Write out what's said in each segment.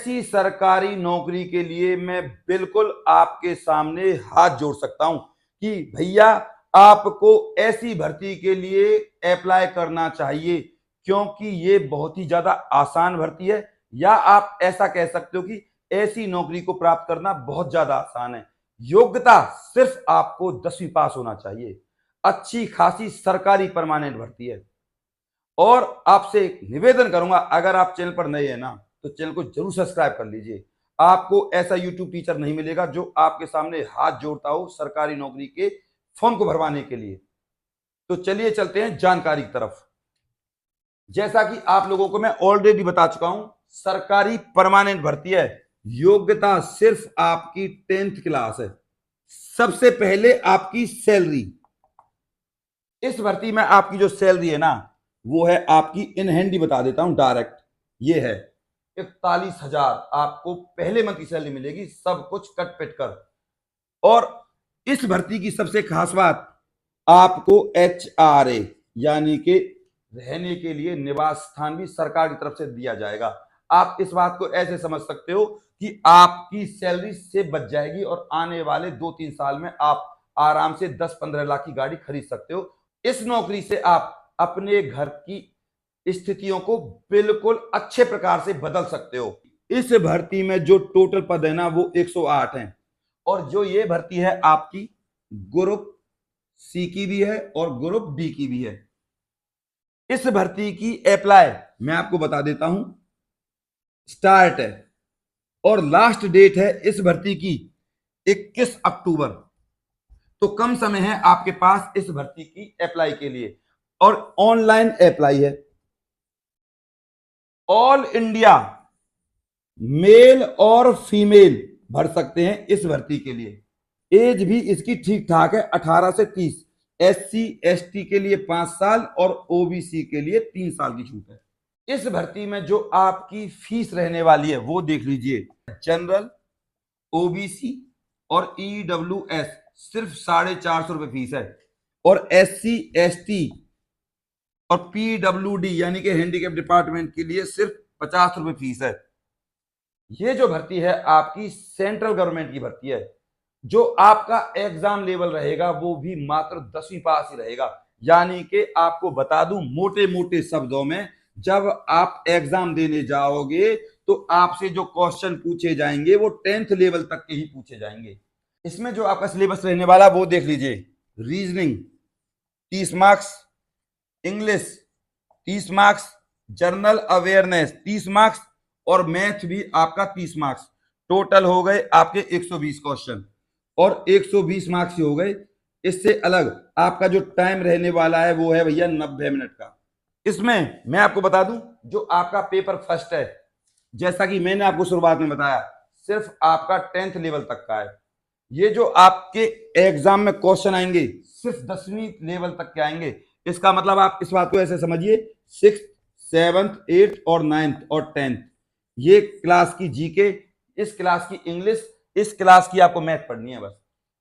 ऐसी सरकारी नौकरी के लिए मैं बिल्कुल आपके सामने हाथ जोड़ सकता हूं कि भैया आपको ऐसी भर्ती के लिए अप्लाई करना चाहिए, क्योंकि ये बहुत ही ज्यादा आसान भर्ती है। या आप ऐसा कह सकते हो कि ऐसी नौकरी को प्राप्त करना बहुत ज्यादा आसान है। योग्यता सिर्फ आपको 10वीं पास होना चाहिए। अच्छी खासी सरकारी परमानेंट भर्ती है। और आपसे एक निवेदन करूंगा, अगर आप चैनल पर नए हैं ना, तो चैनल को जरूर सब्सक्राइब कर लीजिए। आपको ऐसा यूट्यूब टीचर नहीं मिलेगा जो आपके सामने हाथ जोड़ता हो सरकारी नौकरी के फॉर्म को भरवाने के लिए। तो चलिए चलते हैं जानकारी की तरफ। जैसा कि आप लोगों को मैं ऑलरेडी बता चुका हूं, सरकारी परमानेंट भर्ती है। योग्यता सिर्फ आपकी 10th क्लास है। सबसे पहले आपकी सैलरी, इस भर्ती में आपकी जो सैलरी है ना, वो है आपकी इन हैंड ही बता देता हूं डायरेक्ट। ये है 41,000 आपको पहले मंथ की सैलरी मिलेगी, सब कुछ कट पिट कर। और इस भर्ती की सबसे खास बात, आपको HRA यानी कि रहने के लिए निवास स्थान भी सरकार की तरफ से दिया जाएगा। आप इस बात को ऐसे समझ सकते हो कि आपकी सैलरी से बच जाएगी और आने वाले 2-3 साल में आप आराम से 10-15 लाख की गाड़ी खरीद सकते हो। इस नौकरी से आप अपने घर की स्थितियों को बिल्कुल अच्छे प्रकार से बदल सकते हो। इस भर्ती में जो टोटल पद है ना, वो 108 हैं। और जो ये भर्ती है आपकी ग्रुप सी की भी है और ग्रुप डी की भी है। इस भर्ती की अप्लाई मैं आपको बता देता हूं, स्टार्ट है और लास्ट डेट है इस भर्ती की 21 अक्टूबर। तो कम समय है आपके पास इस भर्ती की अप्लाई के लिए, और ऑनलाइन अप्लाई है। ऑल इंडिया मेल और फीमेल भर सकते हैं इस भर्ती के लिए। एज भी इसकी ठीक ठाक है, 18 से 30। SC ST के लिए 5 साल और OBC के लिए 3 साल की छूट है। इस भर्ती में जो आपकी फीस रहने वाली है वो देख लीजिए। जनरल, OBC और EWS सिर्फ 450 रुपए फीस है, और SC ST और PWD यानी कि हैंडीकैप डिपार्टमेंट के लिए सिर्फ 50 रुपए फीस है। ये जो भर्ती है आपकी सेंट्रल गवर्नमेंट की भर्ती है। जो आपका एग्जाम लेवल रहेगा वो भी मात्र 10वीं पास ही रहेगा। यानी कि आपको बता दूं मोटे मोटे शब्दों में, जब आप एग्जाम देने जाओगे तो आपसे जो क्वेश्चन पूछे जाएंगे वो 10th लेवल तक के ही पूछे जाएंगे। इसमें जो आपका सिलेबस रहने वाला वो देख लीजिए। Reasoning 30 marks, English 30 marks, general awareness 30 marks और मैथ भी आपका 30 मार्क्स। टोटल हो गए आपके 120 क्वेश्चन और 120 मार्क्स ही हो गए। इससे अलग आपका जो टाइम रहने वाला है वो है भैया 90 मिनट का। इसमें मैं आपको बता दूं, जो आपका पेपर फर्स्ट है, जैसा कि मैंने आपको शुरुआत में बताया, सिर्फ आपका 10th लेवल तक का है। ये जो आपके एग्जाम में क्वेश्चन आएंगे सिर्फ 10वीं लेवल तक के आएंगे। इसका मतलब आप इस बात को ऐसे समझिए, 6th 7th 8th और 9th और 10th ये क्लास की जीके, इस क्लास की इंग्लिश, इस क्लास की आपको मैथ पढ़नी है बस।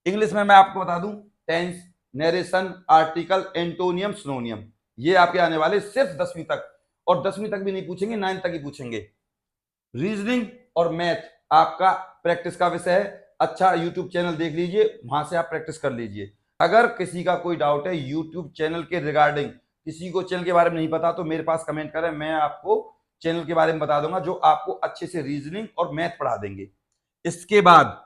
इंग्लिश में मैं आपको बता दूं, tense, narration, article, antonym, synonym, ये आपके आने वाले सिर्फ 10वीं तक, और 10वीं तक भी नहीं पूछेंगे, 9th तक ही पूछेंगे। रीजनिंग और मैथ आपका प्रैक्टिस का विषय है। अच्छा यूट्यूब चैनल देख लीजिए, वहां से आप प्रैक्टिस कर लीजिए। अगर किसी का कोई डाउट है यूट्यूब चैनल के रिगार्डिंग, किसी को चैनल के बारे में नहीं पता तो मेरे पास कमेंट करें, मैं आपको चैनल के बारे में बता दूंगा जो आपको अच्छे से रीजनिंग और मैथ पढ़ा देंगे। इसके बाद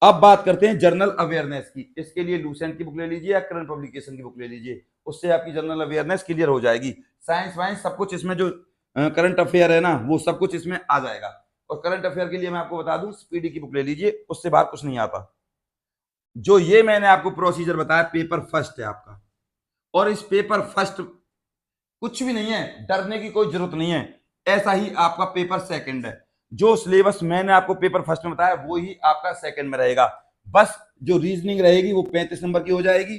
अब बात करते हैं जनरल अवेयरनेस की। इसके लिए लूसेंट की बुक ले लीजिए या करंट पब्लिकेशन की बुक ले लीजिए, उससे आपकी जनरल अवेयरनेस क्लियर हो जाएगी। साइंस वाइंस सब कुछ इसमें, जो करंट अफेयर है ना, वो सब कुछ इसमें आ जाएगा। और करंट अफेयर के लिए मैं आपको बता दूं, स्पीडी की बुक ले लीजिए, उससे बाहर कुछ नहीं आता। जो ये मैंने आपको प्रोसीजर बताया, पेपर फर्स्ट है आपका, और इस पेपर फर्स्ट कुछ भी नहीं है, डरने की कोई जरूरत नहीं है। ऐसा ही आपका पेपर सेकंड है। जो सिलेबस मैंने आपको पेपर फर्स्ट में बताया वो ही आपका सेकंड में रहेगा। बस जो रीजनिंग रहेगी वो 35 नंबर की हो जाएगी,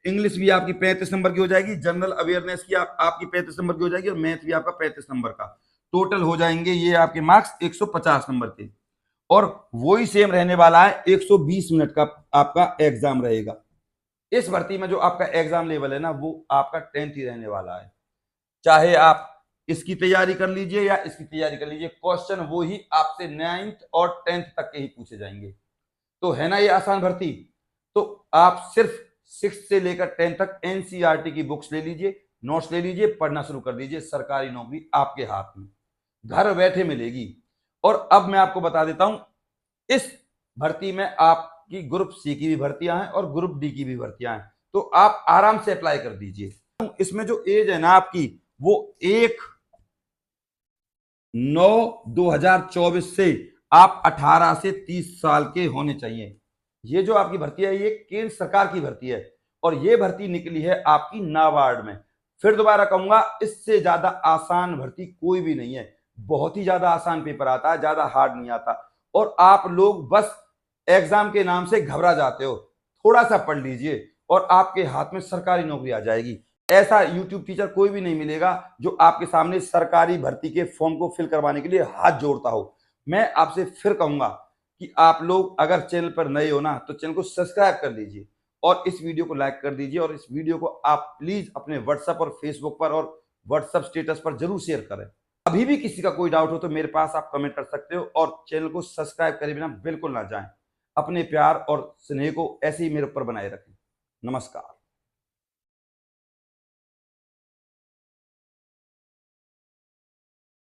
इंग्लिश भी आपकी 35 नंबर की हो जाएगी, जनरल अवेयरनेस की आपकी 35 नंबर की हो जाएगी, और मैथ भी आपका 35 नंबर का। टोटल हो जाएंगे ये आपके मार्क्स 150 नंबर के। और वही सेम रहने वाला है, 120 मिनट का आपका एग्जाम रहेगा। इस भर्ती में जो आपका एग्जाम लेवल है ना, वो आपका 10th ही रहने वाला है। चाहे आप इसकी तैयारी कर लीजिए या इसकी तैयारी कर लीजिए, क्वेश्चन वो ही आपसे 9th और 10th तक के ही पूछे जाएंगे। तो है ना ये आसान भर्ती। तो आप सिर्फ 6 से लेकर 10 तक एनसीईआरटी की बुक्स ले लीजिए, नोट्स ले लीजिए, पढ़ना शुरू कर दीजिए। सरकारी नौकरी आपके हाथ में घर बैठे मिलेगी। और अब मैं आपको बता देता हूं, इस भर्ती में आपकी ग्रुप सी की भी भर्तियां हैं और ग्रुप डी की भी भर्तियां हैं, तो आप आराम से अप्लाई कर दीजिए। इसमें जो एज है ना आपकी, वो 1/9/2024 से आप 18 से 30 साल के होने चाहिए। ये जो आपकी भर्ती है ये केंद्र सरकार की भर्ती है और ये भर्ती निकली है आपकी नाबार्ड में। फिर दोबारा कहूंगा, इससे ज्यादा आसान भर्ती कोई भी नहीं है। बहुत ही ज्यादा आसान पेपर आता है, ज्यादा हार्ड नहीं आता। और आप लोग बस एग्जाम के नाम से घबरा जाते हो। थोड़ा सा पढ़ लीजिए और आपके हाथ में सरकारी नौकरी आ जाएगी। ऐसा यूट्यूब टीचर कोई भी नहीं मिलेगा जो आपके सामने सरकारी भर्ती के फॉर्म को फिल करवाने के लिए हाथ जोड़ता हो। मैं आपसे फिर कहूंगा कि आप लोग अगर चैनल पर नए हो ना, तो चैनल को सब्सक्राइब कर लीजिए और इस वीडियो को लाइक कर दीजिए। और इस वीडियो को आप प्लीज अपने व्हाट्सएप और फेसबुक पर और व्हाट्सएप स्टेटस पर जरूर शेयर करें। अभी भी किसी का कोई डाउट हो तो मेरे पास आप कमेंट कर सकते हो और चैनल को सब्सक्राइब करे बिना बिल्कुल ना जाएं। अपने प्यार और स्नेह को ऐसे ही मेरे ऊपर बनाए रखें। नमस्कार।